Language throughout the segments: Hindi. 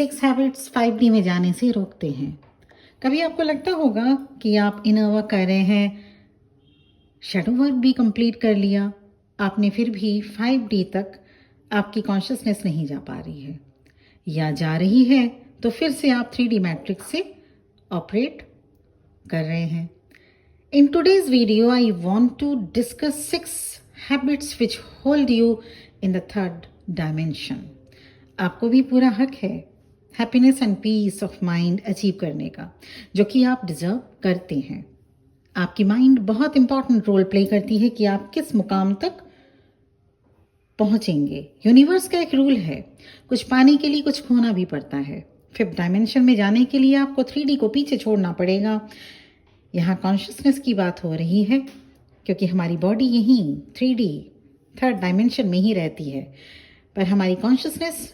6 हैबिट्स 5D में जाने से रोकते हैं। कभी आपको लगता होगा कि आप इनर वर्क कर रहे हैं, शैडो वर्क भी कंप्लीट कर लिया, आपने फिर भी 5D तक आपकी कॉन्शियसनेस नहीं जा पा रही है, या जा रही है तो फिर से आप 3D मैट्रिक्स से ऑपरेट कर रहे हैं। In today's video, I want to discuss 6 habits which hold you in the third dimension. आपको भी पूरा हक है happiness and peace of mind achieve करने का, जो कि आप डिजर्व करते हैं। आपकी माइंड बहुत इंपॉर्टेंट रोल प्ले करती है कि आप किस मुकाम तक पहुंचेंगे। यूनिवर्स का एक रूल है, कुछ पाने के लिए कुछ खोना भी पड़ता है। 5th डायमेंशन में जाने के लिए आपको 3D को पीछे छोड़ना पड़ेगा। यहाँ कॉन्शियसनेस की बात हो रही है, क्योंकि हमारी बॉडी यहीं 3D थर्ड डायमेंशन में ही रहती है, पर हमारी कॉन्शियसनेस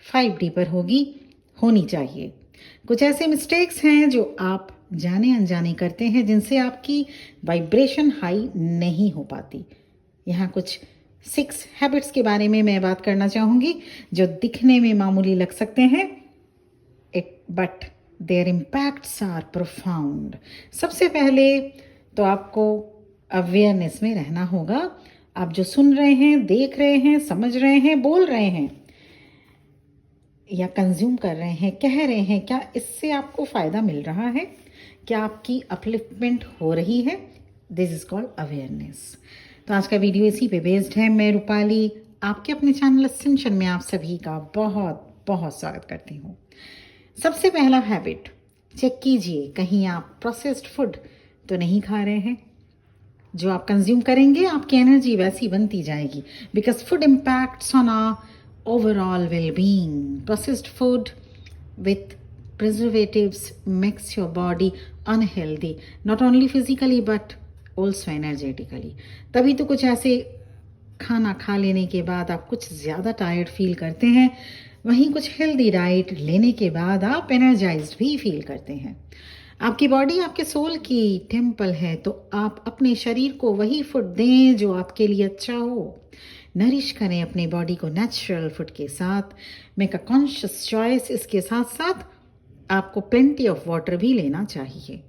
5D पर होनी चाहिए। कुछ ऐसे मिस्टेक्स हैं जो आप जाने अनजाने करते हैं, जिनसे आपकी वाइब्रेशन हाई नहीं हो पाती। यहाँ कुछ 6 हैबिट्स के बारे में मैं बात करना चाहूँगी, जो दिखने में मामूली लग सकते हैं, but their impacts are profound. सबसे पहले तो आपको अवेयरनेस में रहना होगा। आप जो सुन रहे हैं, देख रहे हैं, समझ रहे हैं, बोल रहे हैं या कंज्यूम कर रहे हैं, कह रहे हैं, क्या इससे आपको फ़ायदा मिल रहा है? क्या आपकी अपलिफ्टमेंट हो रही है? This is called awareness. तो आज का वीडियो इसी पे बेस्ड है। मैं रूपाली आपके अपने चैनल असेंशन में आप सभी का बहुत बहुत स्वागत करती हूँ। सबसे पहला हैबिट, चेक कीजिए कहीं आप प्रोसेस्ड फूड तो नहीं खा रहे हैं। जो आप कंज्यूम करेंगे, आपकी एनर्जी वैसी बनती जाएगी, because food impacts on our overall well-being. Processed food with preservatives makes your body unhealthy, not only physically but also energetically. तभी तो कुछ ऐसे खाना खा लेने के बाद आप कुछ ज़्यादा टायर्ड फील करते हैं, वहीं कुछ हेल्दी डाइट लेने के बाद आप एनर्जाइज्ड भी फील करते हैं। आपकी बॉडी आपके सोल की टेम्पल है, तो आप अपने शरीर को वही फूड दें जो आपके लिए अच्छा हो। नरिश करें अपने बॉडी को नेचुरल फूड के साथ। Make a conscious choice. इसके साथ साथ आपको प्लेंटी ऑफ वाटर भी लेना चाहिए।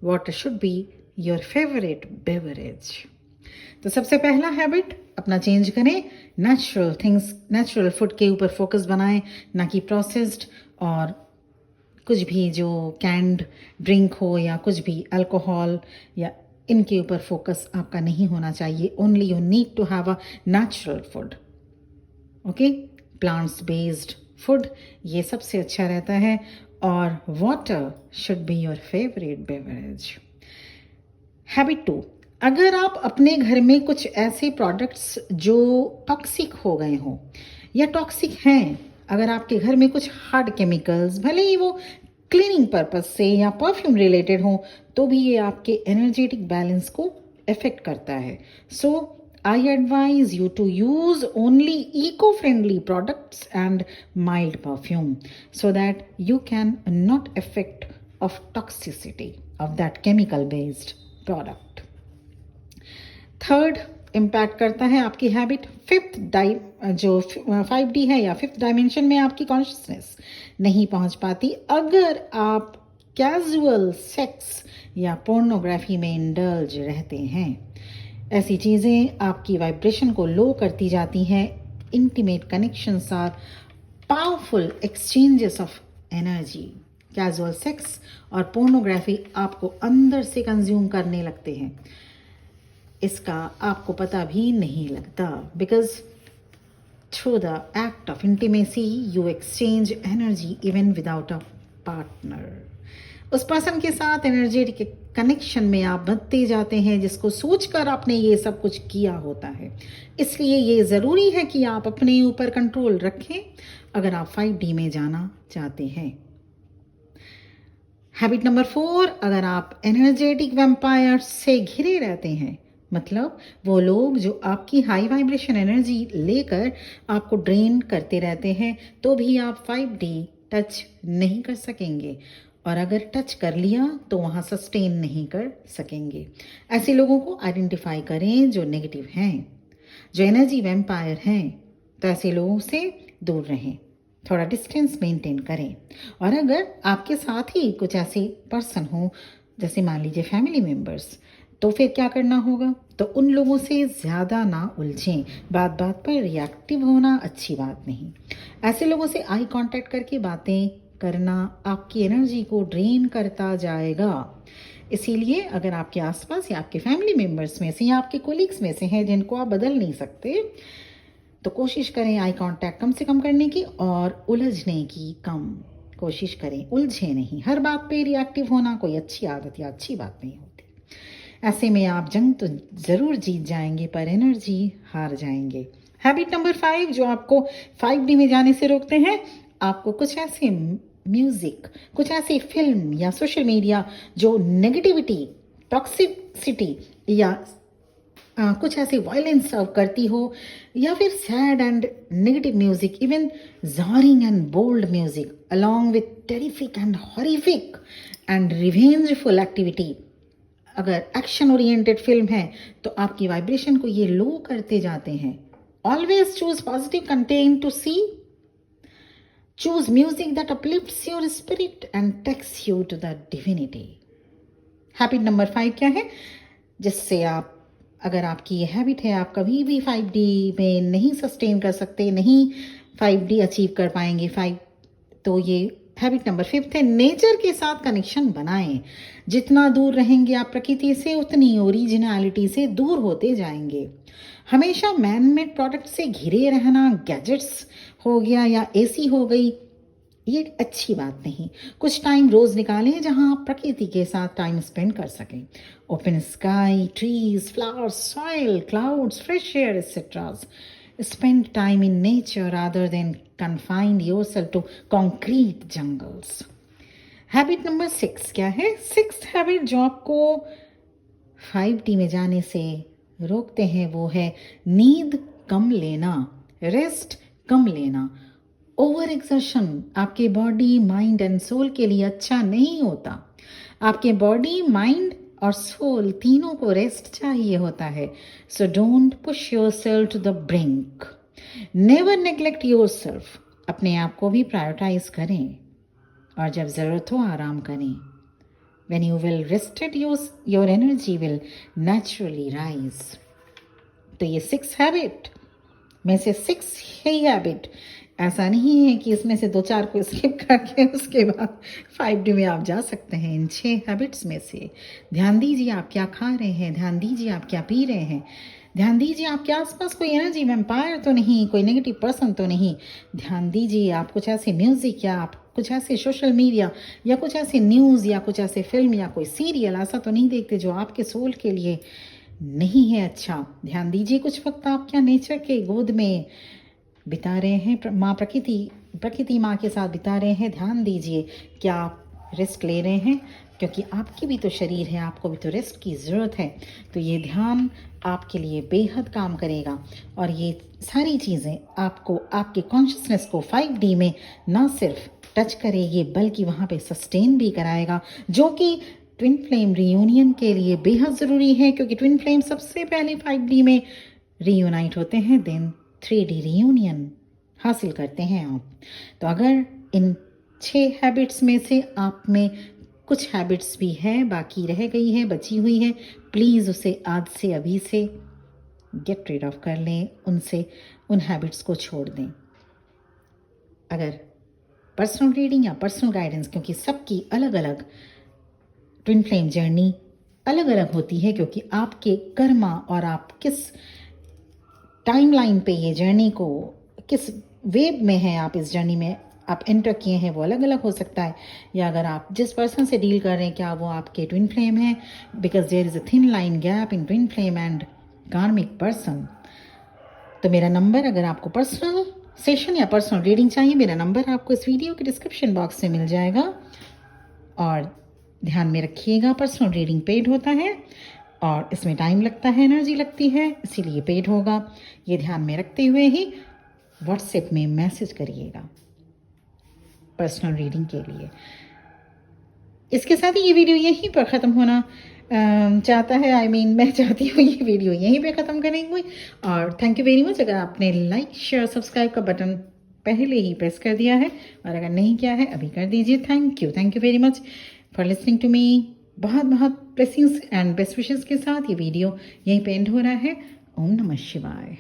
Water should be your favourite beverage. तो सबसे पहला हैबिट अपना चेंज करें, नेचुरल थिंग्स, नेचुरल फूड के ऊपर फोकस बनाएं, ना कि प्रोसेस्ड और कुछ भी जो कैंड ड्रिंक हो या कुछ भी अल्कोहल या इनके ऊपर फोकस आपका नहीं होना चाहिए। Only you need to have a natural food, okay, plants based food, ये सबसे अच्छा रहता है। और water should be your favourite beverage. Habit 2, अगर आप अपने घर में कुछ ऐसे प्रोडक्ट्स जो टॉक्सिक हो गए हों या टॉक्सिक हैं, अगर आपके घर में कुछ हार्ड केमिकल्स, भले ही वो क्लीनिंग पर्पस से या परफ्यूम रिलेटेड हो, तो भी ये आपके एनर्जेटिक बैलेंस को इफेक्ट करता है। So I advise you to use only eco friendly products and mild perfume, so that you can not effect of toxicity of that chemical based product. Third impact करता है आपकी हैबिट, जो 5D है या 5th डायमेंशन में आपकी कॉन्शियसनेस नहीं पहुंच पाती। अगर आप कैजुअल सेक्स या पोर्नोग्राफी में इंडल्ज रहते हैं, ऐसी चीज़ें आपकी वाइब्रेशन को लो करती जाती हैं। Intimate connections are powerful exchanges of energy. Casual sex और पोर्नोग्राफी आपको अंदर से कंज्यूम करने लगते हैं, इसका आपको पता भी नहीं लगता, because through the act of intimacy you exchange energy even without a partner. उस पर्सन के साथ एनर्जेटिक कनेक्शन में आप बनते जाते हैं, जिसको सोचकर आपने ये सब कुछ किया होता है। इसलिए ये ज़रूरी है कि आप अपने ऊपर कंट्रोल रखें अगर आप 5D में जाना चाहते हैं। हैबिट नंबर 4, अगर आप एनर्जेटिक वैम्पायर से घिरे रहते हैं, मतलब वो लोग जो आपकी हाई वाइब्रेशन एनर्जी लेकर आपको ड्रेन करते रहते हैं, तो भी आप 5D टच नहीं कर सकेंगे, और अगर टच कर लिया तो वहाँ सस्टेन नहीं कर सकेंगे। ऐसे लोगों को आइडेंटिफाई करें जो नेगेटिव हैं, जो एनर्जी वैम्पायर हैं, तो ऐसे लोगों से दूर रहें। थोड़ा डिस्टेंस मेंटेन करें। और अगर आपके साथ ही कुछ ऐसे पर्सन हो, जैसे मान लीजिए फैमिली मेम्बर्स, तो फिर क्या करना होगा? तो उन लोगों से ज़्यादा ना उलझें। बात बात पर रिएक्टिव होना अच्छी बात नहीं। ऐसे लोगों से आई कांटेक्ट करके बातें करना आपकी एनर्जी को ड्रेन करता जाएगा। इसीलिए अगर आपके आसपास या आपके फैमिली मेम्बर्स में से या आपके कोलीग्स में से हैं जिनको आप बदल नहीं सकते, तो कोशिश करें आई कांटेक्ट कम से कम करने की और उलझने की कम कोशिश करें। उलझे नहीं। हर बात पे रिएक्टिव होना कोई अच्छी आदत या अच्छी बात नहीं होती। ऐसे में आप जंग तो ज़रूर जीत जाएंगे पर एनर्जी हार जाएंगे। हैबिट नंबर 5 जो आपको 5D में जाने से रोकते हैं, आपको कुछ ऐसे म्यूज़िक, कुछ ऐसी फिल्म या सोशल मीडिया जो नेगेटिविटी, टॉक्सिसिटी या कुछ ऐसी वायलेंस सर्व करती हो, या फिर sad and negative music, even jarring and bold music along with terrific and horrific and revengeful activity. अगर एक्शन ओरिएंटेड फिल्म है तो आपकी वाइब्रेशन को ये लो करते जाते हैं। Always choose positive content to see. Choose music that uplifts your spirit and takes you to the divinity. Habit number 5 क्या है? जिससे आप, अगर आपकी ये हैबिट है, आप कभी भी 5D में नहीं सस्टेन कर सकते, नहीं 5D अचीव कर पाएंगे 5, तो ये हैबिट नंबर 5 है। नेचर के साथ कनेक्शन बनाएं। जितना दूर रहेंगे आप प्रकृति से, उतनी ओरिजिनलिटी से दूर होते जाएंगे। हमेशा मैन मेड प्रोडक्ट से घिरे रहना, गैजेट्स हो गया या AC हो गई, ये अच्छी बात नहीं। कुछ टाइम रोज निकालें जहां आप प्रकृति के साथ टाइम स्पेंड कर सकें। Open sky, trees, flowers, soil, clouds, fresh air etcetera. Spend time in nature rather than confined yourself to concrete jungles. Habit number 6 क्या है? 6th हैबिट जो आपको 5D में जाने से रोकते हैं वो है नींद कम लेना, रेस्ट कम लेना। ओवर एक्सर्शन आपके बॉडी, माइंड एंड सोल के लिए अच्छा नहीं होता। आपके बॉडी, माइंड और सोल तीनों को रेस्ट चाहिए होता है। So don't push yourself to the brink. Never neglect yourself. अपने आप को भी प्रायोरिटाइज करें और जब ज़रूरत हो आराम करें। When you will rested, your energy will naturally rise. तो ये 6 हैबिट में से 6 ही हैबिट, ऐसा नहीं है कि इसमें से 2-4 को स्किप करके उसके बाद 5D में आप जा सकते हैं। इन 6 हैबिट्स में से ध्यान दीजिए आप क्या खा रहे हैं, ध्यान दीजिए आप क्या पी रहे हैं, ध्यान दीजिए आपके आसपास कोई एनर्जी वैम्पायर तो नहीं, कोई नेगेटिव पर्सन तो नहीं। ध्यान दीजिए आप कुछ ऐसे म्यूज़िक या आप कुछ ऐसे सोशल मीडिया या कुछ ऐसे न्यूज़ या कुछ ऐसे फिल्म या कोई सीरियल ऐसा तो नहीं देखते जो आपके सोल के लिए नहीं है अच्छा। ध्यान दीजिए कुछ वक्त आप क्या नेचर के गोद में बिता रहे हैं, माँ प्रकृति माँ के साथ बिता रहे हैं। ध्यान दीजिए क्या आप रेस्ट ले रहे हैं, क्योंकि आपकी भी तो शरीर है, आपको भी तो रेस्ट की ज़रूरत है। तो ये ध्यान आपके लिए बेहद काम करेगा और ये सारी चीज़ें आपको, आपके कॉन्शियसनेस को 5D में ना सिर्फ टच करेगी बल्कि वहाँ पे सस्टेन भी कराएगा, जो कि ट्विन फ्लेम रियूनियन के लिए बेहद ज़रूरी है। क्योंकि ट्विन फ्लेम सबसे पहले 5D में रियूनाइट होते हैं, देन 3D रियूनियन हासिल करते हैं आप। तो अगर इन 6 हैबिट्स में से आप में कुछ हैबिट्स भी है, बाकी रह गई है, बची हुई है, प्लीज़ उसे आज से, अभी से गेट रिड ऑफ कर लें, उनसे उन हैबिट्स को छोड़ दें। अगर पर्सनल रीडिंग या पर्सनल गाइडेंस, क्योंकि सबकी अलग अलग ट्विन फ्लेम जर्नी अलग अलग होती है, क्योंकि आपके कर्मा और आप किस टाइमलाइन पे ये जर्नी को, किस वेव में है आप इस जर्नी में आप एंटर किए हैं, वो अलग अलग हो सकता है। या अगर आप जिस पर्सन से डील कर रहे हैं क्या वो आपके ट्विन फ्लेम है, because there is a thin line gap in twin flame and karmic person. तो मेरा नंबर, अगर आपको पर्सनल सेशन या पर्सनल रीडिंग चाहिए, मेरा नंबर आपको इस वीडियो के डिस्क्रिप्शन बॉक्स में मिल जाएगा। और ध्यान में रखिएगा पर्सनल रीडिंग पेड होता है और इसमें टाइम लगता है, एनर्जी लगती है, इसीलिए पेड होगा। ये ध्यान में रखते हुए ही व्हाट्सएप में मैसेज करिएगा पर्सनल रीडिंग के लिए। इसके साथ ही ये वीडियो यहीं पर ख़त्म होना चाहता है, मैं चाहती हूँ ये वीडियो यहीं पे ख़त्म करेंगे। और थैंक यू वेरी मच। अगर आपने लाइक, शेयर, सब्सक्राइब का बटन पहले ही प्रेस कर दिया है, और अगर नहीं किया है अभी कर दीजिए। Thank you very much for listening to me. बहुत बहुत ब्लेसिंग्स एंड बेस्ट विशेस के साथ ये वीडियो यहीं पे एंड हो रहा है। ओम नमः शिवाय।